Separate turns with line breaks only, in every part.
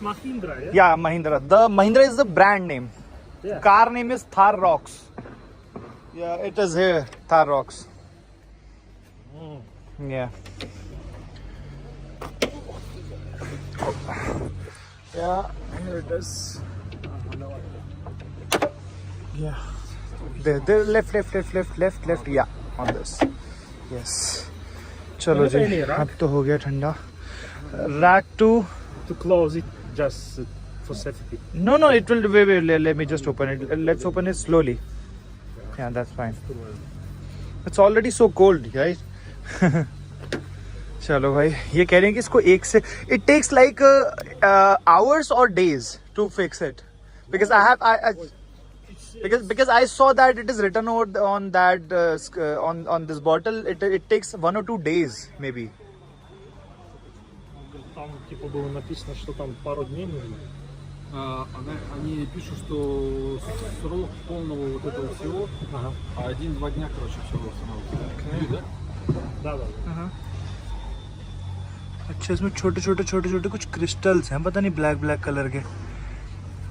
Mahindra, yeah?
Yeah, Mahindra. The Mahindra is the brand name.
Yeah.
Car name is Thar Rocks. Yeah, it is here, Thar Rocks. Yeah. Yeah, here it is. Yeah. There, left. Yeah, on this. Yes. चलो जी, अब तो हो गया ठंडा. Rack to
close it just for safety.
No, it will. Wait, let me just open it. Let's open it slowly. Yeah, that's fine. It's already so cold, right? चलो भाई, ये कह रहे हैं कि इसको एक से it takes like hours or days to fix it because because I saw that it is written over on that on this bottle it takes 1 or 2 days maybe.
Там типа было написано, что там пару дней нужно.
Они пишут, что срок полного вот этого всего 1-2 дня, короче, все восстанавливается.
Да.
अच्छा, इसमें छोटे कुछ क्रिस्टल्स हैं, पता नहीं ब्लैक कलर के.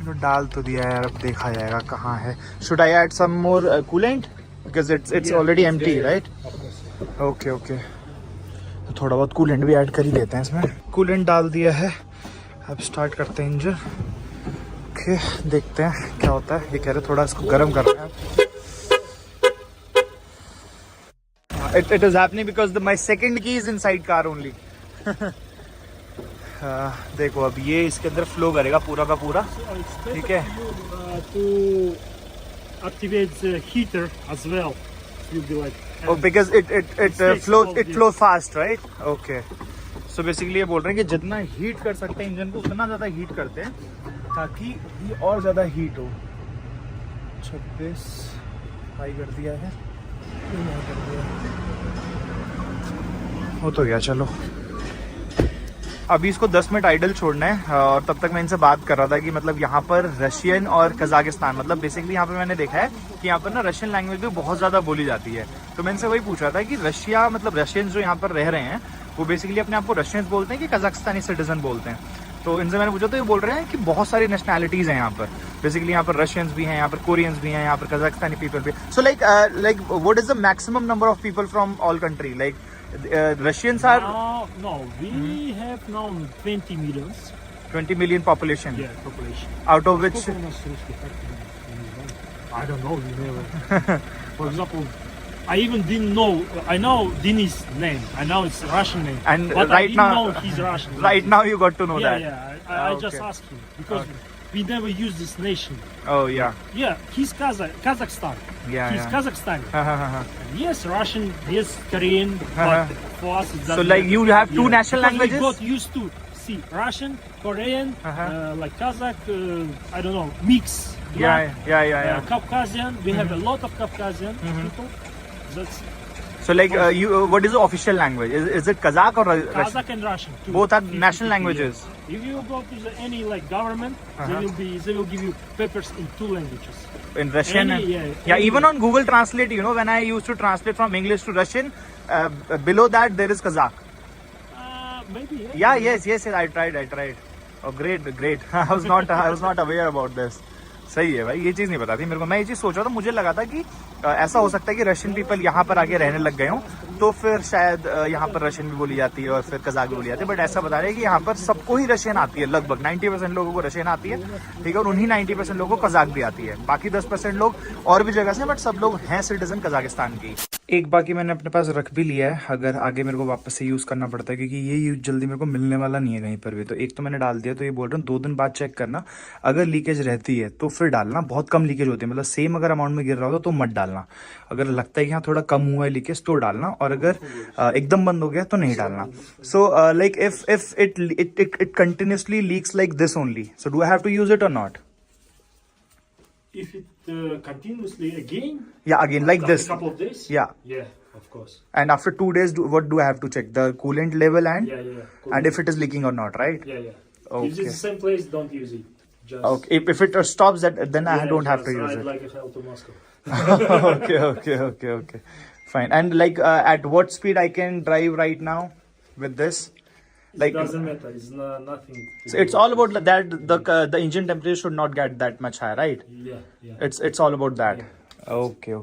तो डाल तो दिया यार, अब देखा जाएगा कहाँ है. Should I add some more coolant because it's already empty, right? Okay. तो थोड़ा बहुत कूलेंट भी ऐड कर ही देते हैं इसमें. कूलेंट डाल दिया है, अब स्टार्ट करते हैं इंजन. ओके, देखते हैं क्या होता है. ये कह रहे थोड़ा इसको गर्म कर रहे हैं. It is happening because my second key is inside car only. देखो अब ये इसके अंदर फ्लो करेगा पूरा का पूरा. ठीक है.
To activate the heater as well. You'll be like.
Oh, because it flows fast, right? Okay. So basically ये बोल रहे हैं कि जितना हीट कर सकते हैं इंजन को उतना ज़्यादा हीट करते हैं ताकि ये और ज़्यादा हीट हो. 26 हाई कर दिया है. हो तो गया. चलो अभी इसको 10 मिनट आइडल छोड़ना है और तब तक मैं इनसे बात कर रहा था कि मतलब यहाँ पर रशियन और कजाकिस्तान मतलब बेसिकली यहाँ पे मैंने देखा है कि यहाँ पर ना रशियन लैंग्वेज भी बहुत ज़्यादा बोली जाती है. तो मैं इनसे वही पूछ रहा था कि रशिया मतलब रशियंस जो यहाँ पर रह रहे हैं वो बेसिकली अपने आप को रशियंस बोलते हैं कि कजाकिस्तानी सिटीजन बोलते हैं. तो इनसे मैंने पूछा तो ये बोल रहे हैं कि बहुत सारी नेशनैलिटीज़ हैं यहाँ पर. बेसिकली यहाँ पर रशियंस भी हैं, यहाँ पर कोरियंस भी हैं, यहाँ पर कजाकिस्तानी पीपल भी. So like what is the maximum number of people from all country like Russians are
no. We have now 20 millions.
20 million population.
Yeah, population.
Out of which
I don't know. You never. For example, I even didn't know. I know Denis' name. I know it's Russian name.
And
but
right
I didn't
now,
know he's Russian.
Right now, you got to know that.
Yeah. I just asked him because we never use this nation.
Oh yeah.
Yeah, he's Kazakhstan.
Yeah.
He's Kazakhstan. Yes, Russian. Yes, Korean. But for us, it doesn't.
So like you have two national
because
languages.
We got used to see Russian, Korean, like Kazakh. I don't know, mix.
Yeah.
Caucasian. We have a lot of Caucasian people. That's.
So like what is the official language? Is it Kazakh or Russian?
Kazakh and Russian. Too.
Both are national languages.
If you go to any like government, they will give you papers in 2 languages.
In Russian. Even on Google Translate, you know, when I used to translate from English to Russian, below that there is Kazakh.
Maybe.
Yes. I tried. Oh, great. I was not aware about this. सही है भाई, ये चीज़ नहीं पता थी मेरे को. मैं ये चीज़ सोच रहा था, मुझे लगा था कि ऐसा हो सकता है कि रशियन पीपल यहाँ पर आके रहने लग गए हों तो फिर शायद यहाँ पर रशियन भी बोली जाती है और फिर कजाक भी बोली जाती है. बट ऐसा बता रहे हैं कि यहाँ पर सबको ही रशियन आती है. लगभग 90% लोगों को रशियन आती है. ठीक है. और उन्हीं 90% लोगों को कजाक भी आती है. बाकी 10% लोग और भी जगह से, बट सब लोग हैं सिटीजन कजाकिस्तान की. एक बाकी मैंने अपने पास रख भी लिया है अगर आगे मेरे को वापस से यूज़ करना पड़ता है क्योंकि ये यूज जल्दी मेरे को मिलने वाला नहीं है कहीं पर भी. तो एक तो मैंने डाल दिया. तो ये बोल रहा हूँ 2 दिन बाद चेक करना. अगर लीकेज रहती है तो फिर डालना. बहुत कम लीकेज होती है, मतलब सेम अगर अमाउंट में गिर रहा हो तो मत डालना. अगर लगता है कि हाँ थोड़ा कम हुआ है लीकेज तो डालना. और अगर एकदम बंद हो गया तो नहीं डालना. So like if it continuously leaks like this only, so do I have to use it or not?
If it continuously again?
Yeah, again like this.
A couple of days?
Yeah,
of course.
And after 2 days, what do I have to check? The coolant level and
Cool.
and if it is leaking or not, right?
Yeah.
Okay.
If it's the same place, don't use it. Just
Okay. If it stops that, then I don't have to use it.
Like a hell to Moscow.
Okay. Fine. And like at what speed I can drive right now with this? Like,
it doesn't matter. It's nothing.
so it's all about that. The engine temperature should not get that much high, right?
Yeah.
It's all about that. Okay.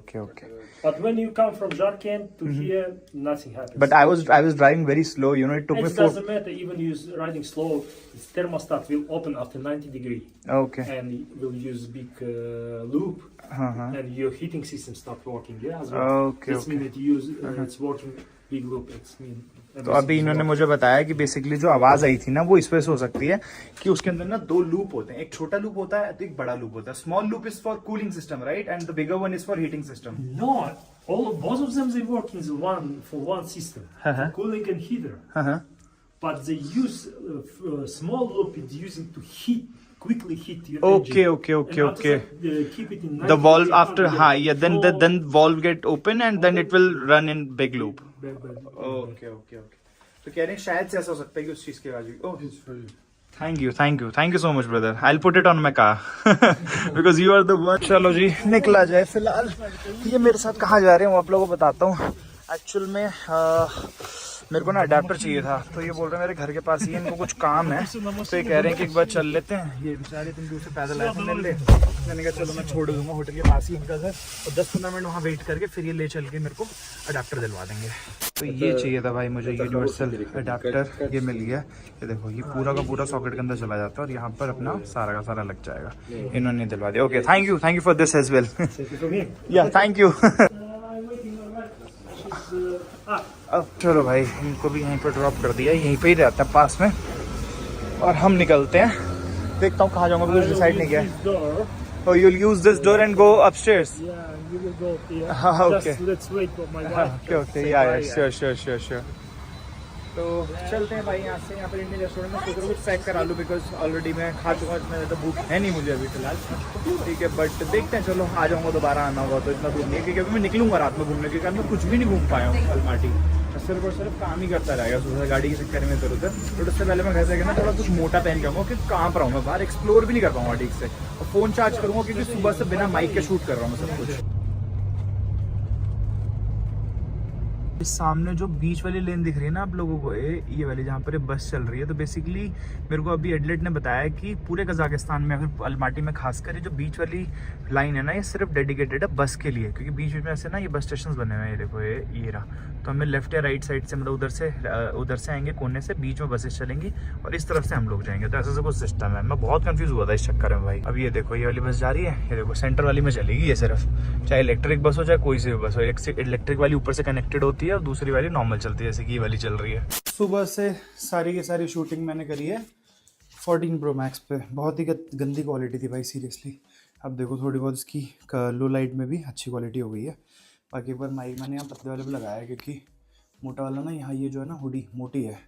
But when you come from Jarkent to here, nothing happens.
But I was driving very slow. You know, it took me
It doesn't matter. Even you riding slow, its thermostat will open after 90 degrees.
Okay.
And will use big loop, and your heating system start working. Yeah, as well.
Okay.
It's mean that you use it's working big loop. It's mean.
तो अभी इन्होंने मुझे बताया कि basically जो आवाज आई थी ना वो इस वजह से हो सकती है कि उसके अंदर ना दो लूप होते हैं, एक छोटा लूप होता है तो एक बड़ा लूप होता है. Small loop is for cooling system, right, and the bigger one is for heating system.
No, both of them they work in the one system, for cooling and heater. But they use small loop is using to quickly heat your engine.
Okay.
And after that, keep it in
The
90
valve
degree
after
power,
high, yeah, then
flow,
then valve get open and then it will run in big loop. Okay. तो कह रहे हैं शायद से ऐसा हो सकता है कि उस चीज के बाद भी. Oh, thank you so much brother. I'll put it on my car because you are the one. चलो जी निकला जाए. फिलहाल ये मेरे साथ कहाँ जा रहे हैं वो आप लोगों को बताता हूँ. एक्चुअल में मेरे को ना अडेप्टर चाहिए था, तो ये बोल रहे हैं मेरे घर के पास ही इनको कुछ काम है, तो ये कह रहे हैं कि एक बार चल लेते हैं. ये बेचारे तुम दूर से पैदल आए थे मिल ले, मैंने कहा चलो मैं छोड़ दूंगा होटल के पास ही इनका घर, और 10-15 मिनट वहाँ वेट करके फिर ये ले चल के मेरे को अडेप्टर दिलवा देंगे. तो ये चाहिए था भाई मुझे, यूनिवर्सल अडेप्टर ये मिल गया. ये देखो ये पूरा का पूरा सॉकेट के अंदर चला जाता है और यहाँ पर अपना सारा का सारा लग जाएगा. इन्होंने दिलवा दिया. Okay, thank you for this as well. Yeah thank you. अब चलो भाई इनको भी यहीं पर ड्रॉप कर दिया, यहीं पे ही रहता है पास में, और हम निकलते हैं. देखता हूँ कहाँ जाऊँगा, कुछ डिसाइड नहीं किया है. Oh, you'll use this door and go upstairs.
Yeah, you will go. Yeah.
Okay.
Just let's wait for my wife.
Okay. Yeah. Sure. तो चलते हैं भाई यहाँ से. यहाँ पर इंडियन रेस्टोरेंट में सोच रहा हूँ कुछ पैक करा लूँ बिकॉज ऑलरेडी मैं खा चुका हूँ. इतना ज़्यादा भूख है नहीं मुझे अभी फिलहाल. ठीक है, बट देखते हैं. चलो आ जाऊँगा, दोबारा आना होगा तो इतना दूर नहीं है, क्योंकि अभी मैं निकलूँगा रात में घूमने के कारण मैं कुछ भी नहीं घूम पाया हूँ अलमाटी. सिर्फ और सिर्फ काम ही करता रहेगा सुबह गाड़ी के चक्कर में इधर उधर. बट उससे पहले मैं घर से ना थोड़ा कुछ मोटा पहन के आऊँगा, क्योंकि कहाँ पर आऊँ मैं, बाहर एक्सप्लोर भी नहीं कर पाऊँगा ठीक से, और फ़ोन चार्ज करूँगा क्योंकि सुबह से बिना माइक के शूट कर रहा हूँ मैं सब कुछ. इस सामने जो बीच वाली लेन दिख रही है ना आप लोगों को, ये वाली जहाँ पर बस चल रही है, तो बेसिकली मेरे को अभी एडलेट ने बताया कि पूरे कजाकिस्तान में अगर अलमाटी में खासकर ये जो बीच वाली लाइन है ना, ये सिर्फ डेडिकेटेड है बस के लिए, क्योंकि बीच में ऐसे ना ये बस स्टेशन बने हुए हैं. ये देखो ये रहा. तो हमें लेफ्ट या राइट साइड से, मतलब उधर से आएंगे कोने से, बीच में बसेस चलेंगी और इस तरफ से हम लोग जाएंगे. तो ऐसा से कुछ सिस्टम है. मैं बहुत कंफ्यूज हुआ था इस चक्कर में भाई. अब ये देखो ये वाली बस जा रही है, ये देखो सेंटर वाली में चलेगी ये सिर्फ, चाहे इलेक्ट्रिक बस हो चाहे कोई सी भी बस हो. इलेक्ट्रिक वाली ऊपर से कनेक्टेड होती है और दूसरी वाली नॉर्मल चलती है, जैसे कि ये वाली चल रही है. सुबह से सारी की सारी शूटिंग मैंने करी है 14 Pro Max पे. बहुत ही गंदी क्वालिटी थी भाई सीरियसली. अब देखो थोड़ी बहुत इसकी लो लाइट में भी अच्छी क्वालिटी हो गई है. बाकी एक बार माइक मैंने यहाँ पतले वाले पे लगाया है, क्योंकि मोटा वाला ना यहाँ ये जो है ना हुडी मोटी है,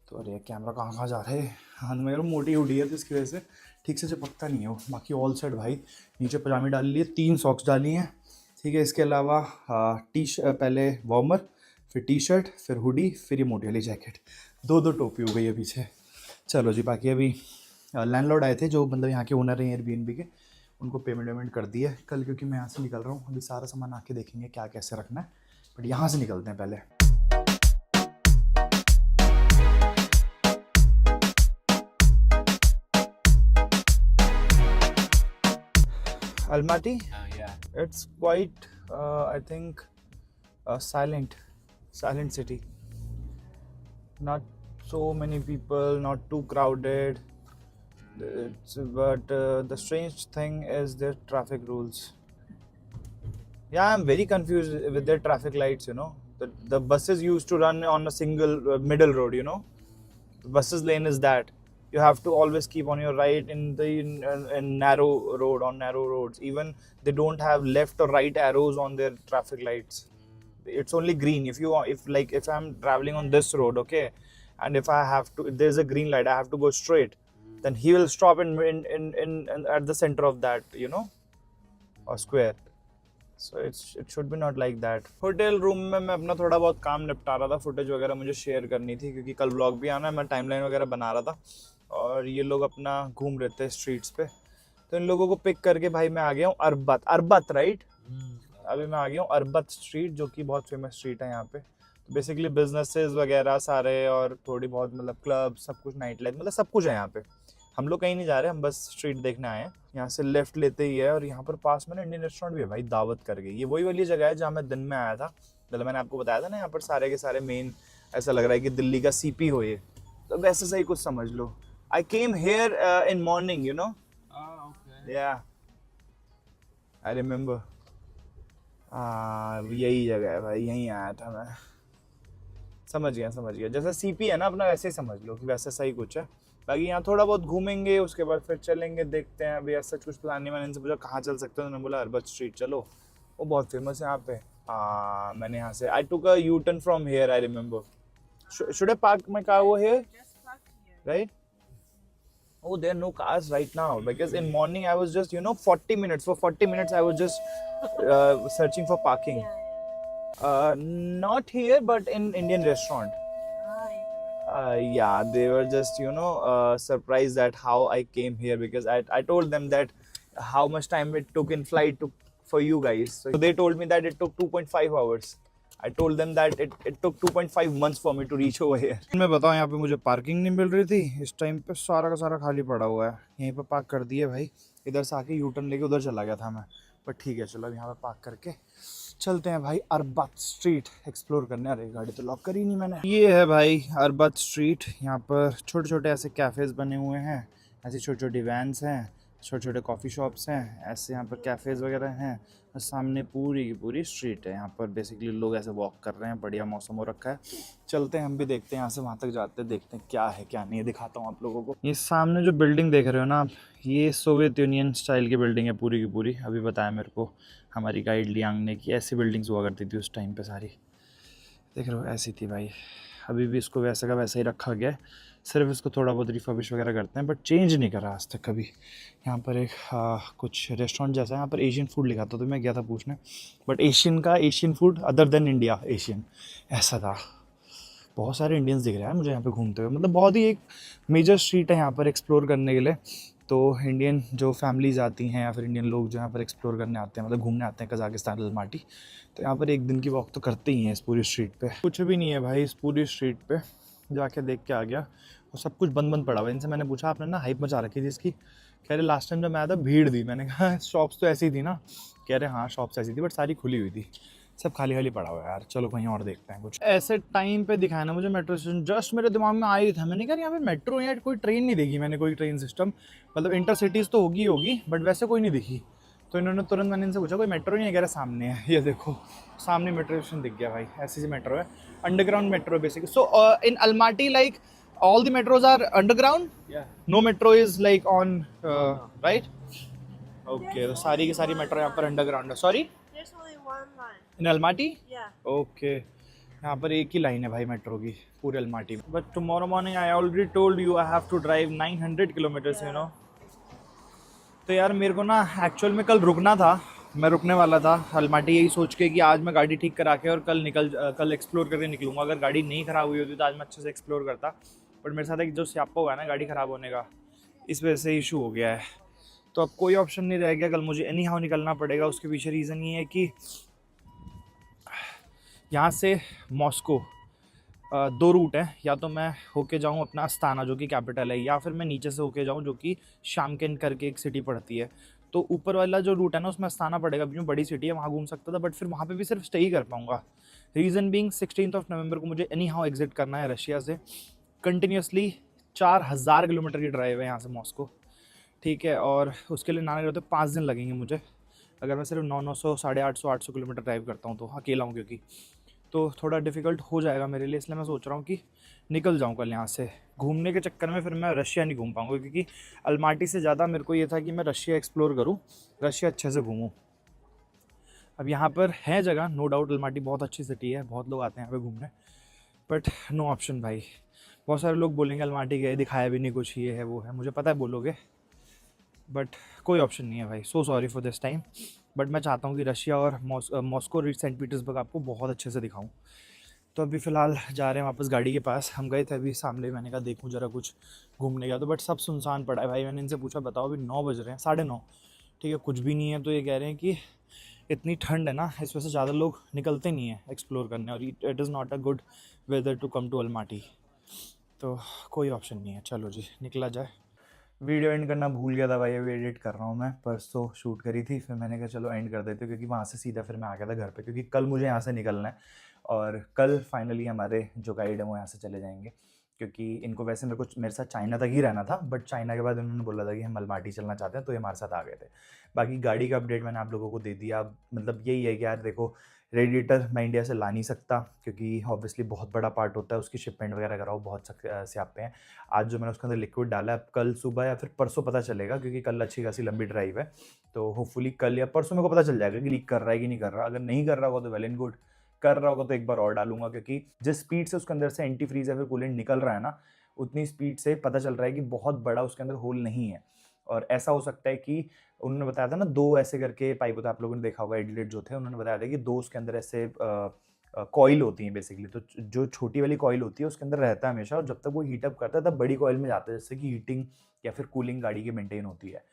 तो अरे कैमरा कहाँ जा रहा है. हाँ मैं मोटी हुडी है तो इसकी वजह से ठीक से चिपकता नहीं है वो. बाकी ऑल सेट भाई, नीचे पजामी डाल ली है, 3 सॉक्स डाली हैं. ठीक है, इसके अलावा पहले वार्मर, फिर टी शर्ट, फिर हुडी, फिर ये मोटी वाली जैकेट, 2 टोपी हो गई है पीछे. चलो जी, बाकी अभी लैंडलॉर्ड आए थे जो मतलब यहाँ के ओनर हैं एयरबीएनबी के, उनको पेमेंट कर दिया है कल, क्योंकि मैं यहाँ से निकल रहा हूँ. अभी सारा सामान आके देखेंगे क्या कैसे रखना है, बट यहाँ से निकलते हैं पहले. Almaty?
Yeah.
It's quite, I think, silent city. Not so many people, not too crowded. But the strange thing is their traffic rules. Yeah, I'm very confused with their traffic lights, you know. The buses used to run on a single middle road, you know. The buses lane is that. You have to always keep on your right in narrow roads. Even they don't have left or right arrows on their traffic lights. It's only green. If I'm traveling on this road, okay, and if there's a green light, I have to go straight, then he will stop in at the center of that, you know, or square. So it should be not like that. Hotel room में मैं अपना थोड़ा बहुत काम निपटा रहा था. Footage वगैरह मुझे शेयर करनी थी क्योंकि कल व्लॉग भी आना है. मैं टाइमलाइन वगैरह बना रहा था और ये लोग अपना घूम रहे थे स्ट्रीट्स पे. तो इन लोगों को पिक करके भाई मैं आ गया हूँ अरबत राइट. अभी मैं आ गया हूँ अरबत स्ट्रीट, जो कि बहुत फेमस स्ट्रीट है यहाँ पे. बेसिकली बिजनेसेस वगैरह सारे और थोड़ी बहुत मतलब क्लब, सब कुछ, नाइट लाइफ, मतलब सब कुछ है यहाँ पे। हम लोग कहीं नहीं जा रहे, हम बस स्ट्रीट देखने आए हैं। यहाँ से लेफ्ट लेते ही है और यहाँ पर पास में ना इंडियन रेस्टोरेंट भी है भाई, दावत करके। ये वही वाली जगह है जहाँ मैं दिन में आया था, मतलब मैंने आपको बताया था ना, यहाँ पर सारे के सारे मेन, ऐसा लग रहा है कि दिल्ली का सीपी हो ये, तो वैसे सही कुछ समझ लो। I came here in morning, you know.
Ah, okay.
या आई रिमेम्बर, यही जगह है भाई, यहीं आया था मैं। समझ गया, जैसा सीपी है ना अपना, वैसे ही समझ लो कि वैसे सही कुछ है। बाकी यहाँ थोड़ा बहुत घूमेंगे, उसके बाद फिर चलेंगे, देखते हैं। अभी ऐसा कुछ प्लान नहीं। मैंने इनसे पूछा कहाँ चल सकते हो, उन्होंने बोला अरबत स्ट्रीट चलो, वो बहुत फेमस है यहाँ पे। मैंने यहाँ से I took a U turn from here, I remember. Should I park my car over here, right? Oh, there are no cars right now because in morning I was just, you know, 40 minutes. For 40 minutes I was just searching for parking. Not here, but in Indian restaurant. Yeah, they were just, you know, surprised at how I came here because I told them that how much time it took in flight for you guys. So they told me that it took 2.5 hours. I told them that it took 2.5 months for me to reach over here. मैं बताऊँ, यहाँ पे मुझे parking नहीं मिल रही थी। इस time पे सारा का सारा खाली पड़ा हुआ है। यहीं पे पार्क कर दिए भाई। इधर से आके यू टर्न लेके उधर चला गया था मैं, पर ठीक है चलो अब यहाँ पे पार्क करके चलते हैं भाई अरबत स्ट्रीट एक्सप्लोर करने। अरे गाड़ी तो लॉक करी नहीं मैंने। ये है भाई अरबत स्ट्रीट। यहाँ पर छोटे छोटे ऐसे कैफ़ेज़ बने हुए हैं, ऐसी छोटी छोटी वैन्स हैं, छोटे छोटे कॉफ़ी शॉप्स हैं, ऐसे यहाँ पर कैफ़ेज़ वगैरह हैं। और सामने पूरी की पूरी स्ट्रीट है। यहाँ पर बेसिकली लोग ऐसे वॉक कर रहे हैं, बढ़िया मौसम हो रखा है। चलते हैं हम भी, देखते हैं यहाँ से वहाँ तक जाते हैं, देखते हैं क्या है क्या नहीं है, दिखाता हूँ आप लोगों को। ये सामने जो बिल्डिंग देख रहे हो ना आप, ये सोवियत यूनियन स्टाइल की बिल्डिंग है पूरी की पूरी। अभी बताया मेरे को हमारी गाइड लियांग ने कि ऐसी बिल्डिंग्स हुआ करती थी उस टाइम पे सारी। देख रहे हो ऐसी थी भाई। अभी भी इसको वैसे का वैसा ही रखा गया है, सिर्फ इसको थोड़ा बहुत रिफर्बिश वगैरह करते हैं, बट चेंज नहीं करा आज तक कभी। यहाँ पर एक कुछ रेस्टोरेंट जैसा है, यहाँ पर एशियन फूड लिखा था, तो मैं गया था पूछने, but Asian food other than India Asian, ऐसा था। बहुत सारे इंडियंस दिख रहे हैं मुझे यहाँ पे घूमते हुए। मतलब बहुत ही एक मेजर स्ट्रीट है यहाँ पर एक्सप्लोर करने के लिए। तो इंडियन जो फैमिलीज़ आती हैं या फिर इंडियन लोग जो यहाँ पर एक्सप्लोर करने आते हैं, मतलब घूमने आते हैं कजाकिस्तान, अलमाटी, तो यहाँ पर एक दिन की वॉक तो करते ही हैं इस पूरी स्ट्रीट पे। कुछ भी नहीं है भाई इस पूरी स्ट्रीट पे, जाके देख के आ गया और सब कुछ बंद बंद पड़ा हुआ है। इनसे मैंने पूछा आपने ना हाइप मचा रखी थी इसकी, कह रहे लास्ट टाइम जब मैं आया था भीड़ थी। मैंने कहा शॉप्स तो ऐसी थी ना, कह रहे हाँ शॉप्स ऐसी थी बट सारी खुली हुई थी, सब खाली खाली पड़ा हुआ है यार। चलो कहीं और देखते हैं कुछ। ऐसे टाइम पे दिखाया ना मुझे मेट्रो स्टेशन, जस्ट मेरे दिमाग में आ ही था। मैंने कहा यहाँ पे मेट्रो या कोई ट्रेन नहीं देखी मैंने, कोई ट्रेन सिस्टम, मतलब इंटर सिटीज़ तो होगी बट वैसे कोई नहीं दिखी। तो इन्होंने तुरंत, मैंने इनसे पूछा कोई मेट्रो नहीं है, कह रहा सामने है। ये देखो सामने मेट्रो स्टेशन दिख गया भाई, ऐसी सी मेट्रो है, underground metro basically. So in Almaty like all the metros are underground?
Yeah.
No metro is like on right? Okay, तो सारी की सारी मेट्रो यहाँ पर अंडरग्राउंड है। Sorry,
There's only one line.
इन अलमाटी?
Yeah.
ओके, यहाँ पर एक ही लाइन है भाई मेट्रो की पूरे अलमाटी में। But tomorrow morning I already told you I have to drive 900 kilometres, you know. तो यार मेरे को ना एक्चुअल में कल रुकना था, मैं रुकने वाला था अलमाटी यही सोच के कि आज मैं गाड़ी ठीक करा के और कल एक्सप्लोर करके निकलूँगा। अगर गाड़ी नहीं ख़राब हुई होती तो आज मैं अच्छे से एक्सप्लोर करता, बट मेरे साथ एक जो स्यापा हुआ है ना गाड़ी ख़राब होने का, इस वजह से इशू हो गया है। तो अब कोई ऑप्शन नहीं रह गया, कल मुझे एनी हाउ निकलना पड़ेगा। उसके पीछे रीज़न ये है कि यहाँ से मॉस्को 2 रूट हैं, या तो मैं होके जाऊँ अपना अस्ताना जो कि कैपिटल है, या फिर मैं नीचे से होके जाऊँ जो कि शामकिन करके एक सिटी पड़ती है। तो ऊपर वाला जो रूट है ना उसमें अस्ताना पड़ेगा, क्योंकि बड़ी सिटी है, वहाँ घूम सकता था, बट फिर वहाँ पे भी सिर्फ स्टे ही कर पाऊँगा। रीज़न बीइंग 16 नवंबर को मुझे एनी हाउ एग्जिट करना है रशिया से। कंटिन्यूसली 4000 किलोमीटर की ड्राइव है यहाँ से मॉस्को, ठीक है, और उसके लिए नाना रहते 5 दिन लगेंगे मुझे। अगर मैं सिर्फ 900, 850, 800 किलोमीटर ड्राइव करता हूँ तो अकेला हूँ, क्योंकि तो थोड़ा डिफ़िकल्ट हो जाएगा मेरे लिए। इसलिए मैं सोच रहा हूँ कि निकल जाऊँ कल यहाँ से। घूमने के चक्कर में फिर मैं रशिया नहीं घूम पाऊँगा, क्योंकि अलमाटी से ज़्यादा मेरे को ये था कि मैं रशिया एक्सप्लोर करूँ, रशिया अच्छे से घूमूँ। अब यहाँ पर है जगह, नो डाउट अलमाटी बहुत अच्छी सिटी है, बहुत लोग आते हैं यहाँ पे घूमने, बट नो ऑप्शन भाई। बहुत सारे लोग बोलेंगे अलमाटी गए दिखाया भी नहीं कुछ, ये है वो है, मुझे पता है बोलोगे, बट कोई ऑप्शन नहीं है भाई। So sorry for this time, but मैं चाहता हूँ कि रशिया और मॉस्को, सेंट पीटर्सबर्ग आपको बहुत अच्छे से दिखाऊँ। तो अभी फ़िलहाल जा रहे हैं वापस गाड़ी के पास। हम गए थे अभी सामने, मैंने कहा देखूँ ज़रा कुछ घूमने का, तो बट सब सुनसान पड़ा है भाई। मैंने इनसे पूछा बताओ अभी 9 बज रहे हैं, 9:30, ठीक है, कुछ भी नहीं है। तो ये कह रहे हैं कि इतनी ठंड है ना, इस वजह से ज़्यादा लोग निकलते नहीं हैं एक्सप्लोर करने, और it is not a good weather to come to Almaty, तो कोई ऑप्शन नहीं है। चलो जी निकला जाए। वीडियो एंड करना भूल गया था भाई, अभी एडिट कर रहा हूँ मैं। परसों शूट करी थी, फिर मैंने कहा चलो एंड कर देते हो, क्योंकि वहाँ से सीधा फिर मैं आ गया था घर पे, क्योंकि कल मुझे यहाँ से निकलना है और कल फाइनली हमारे जो गाइड है वो यहाँ से चले जाएंगे, क्योंकि इनको वैसे मेरे साथ चाइना तक ही रहना था, बट चाइना के बाद उन्होंने बोला था कि हम अलमाटी चलना चाहते हैं, तो ये हमारे साथ आ गए थे। बाकी गाड़ी का अपडेट मैंने आप लोगों को दे दिया। मतलब यही है कि यार देखो, रेडिएटर मैं इंडिया से ला नहीं सकता, क्योंकि ऑब्वियसली बहुत बड़ा पार्ट होता है, उसकी शिपमेंट वगैरह कराओ, बहुत स्यापे हैं। आज जो मैंने उसके अंदर लिक्विड डाला है, अब कल सुबह या फिर परसों पता चलेगा, क्योंकि कल अच्छी खासी लंबी ड्राइव है, तो होपफुली कल या परसों मेरे को पता चल जाएगा कि लीक कर रहा है कि नहीं कर रहा। अगर नहीं कर रहा होगा तो वेल एंड गुड, कर रहा होगा तो एक बार और डालूंगा, क्योंकि जिस स्पीड से उसके अंदर से एंटी फ्रीज या फिर कूलेंट निकल रहा है ना, उतनी स्पीड से पता चल रहा है कि बहुत बड़ा उसके अंदर होल नहीं है। और ऐसा हो सकता है कि उन्होंने बताया था ना, 2 ऐसे करके पाइप होता है, आप लोगों ने देखा होगा एडिलेट जो थे, उन्होंने बताया था कि 2 उसके अंदर ऐसे कॉइल होती हैं बेसिकली। तो जो छोटी वाली कॉइल होती है उसके अंदर रहता है हमेशा, और जब तक वो हीटअप करता है तब बड़ी कॉइल में जाता है, जिससे कि हीटिंग या फिर कूलिंग गाड़ी की मेंटेन होती है।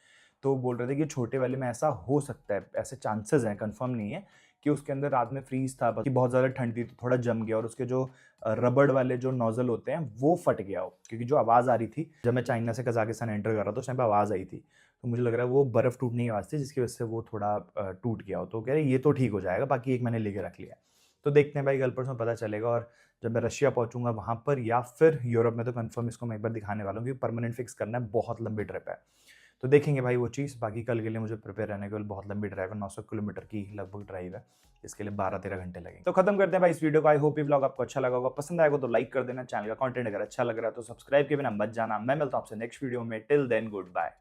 तो बोल रहे थे कि छोटे वाले में ऐसा हो सकता है, ऐसे चांसेस हैं, कंफर्म नहीं है, कि उसके अंदर रात में फ्रीज था, कि बहुत ज़्यादा ठंड थी तो थोड़ा जम गया, और उसके जो रबड़ वाले जो नोजल होते हैं वो फट गया हो, क्योंकि जो आवाज़ आ रही थी जब मैं चाइना से कजाकिस्तान एंटर कर रहा था, उस टाइम पर आवाज़ आई थी, तो मुझे लग रहा है वो बर्फ़ टूटने की आवाज़ थी, जिसकी वजह से वो थोड़ा टूट गया हो। तो कह रहे ये तो ठीक हो जाएगा, बाकी एक मैंने लेके रख लिया। तो देखते हैं भाई, कल परसों पता चलेगा। और जब मैं रशिया पहुंचूंगा वहाँ पर या फिर यूरोप में, तो कंफर्म इसको मैं एक बार दिखाने वाला हूँ, क्योंकि परमानेंट फिक्स करना है, बहुत लंबी ट्रिप है, तो देखेंगे भाई वो चीज़। बाकी कल के लिए मुझे प्रिपेयर रहने के लिए बहुत लंबी ड्राइव है, 900 किलोमीटर की लगभग ड्राइव है, इसके लिए 12-13 घंटे लगेंगे। तो खत्म करते हैं भाई इस वीडियो को। आई होप ये व्लॉग आपको अच्छा लगा होगा, पसंद आएगा तो लाइक कर देना, चैनल का कंटेंट अगर अच्छा लग रहा है तो सब्सक्राइब के बिना मत जाना। मैं मिलता हूँ आपसे नेक्स्ट वीडियो में, टिल देन गुड बाय।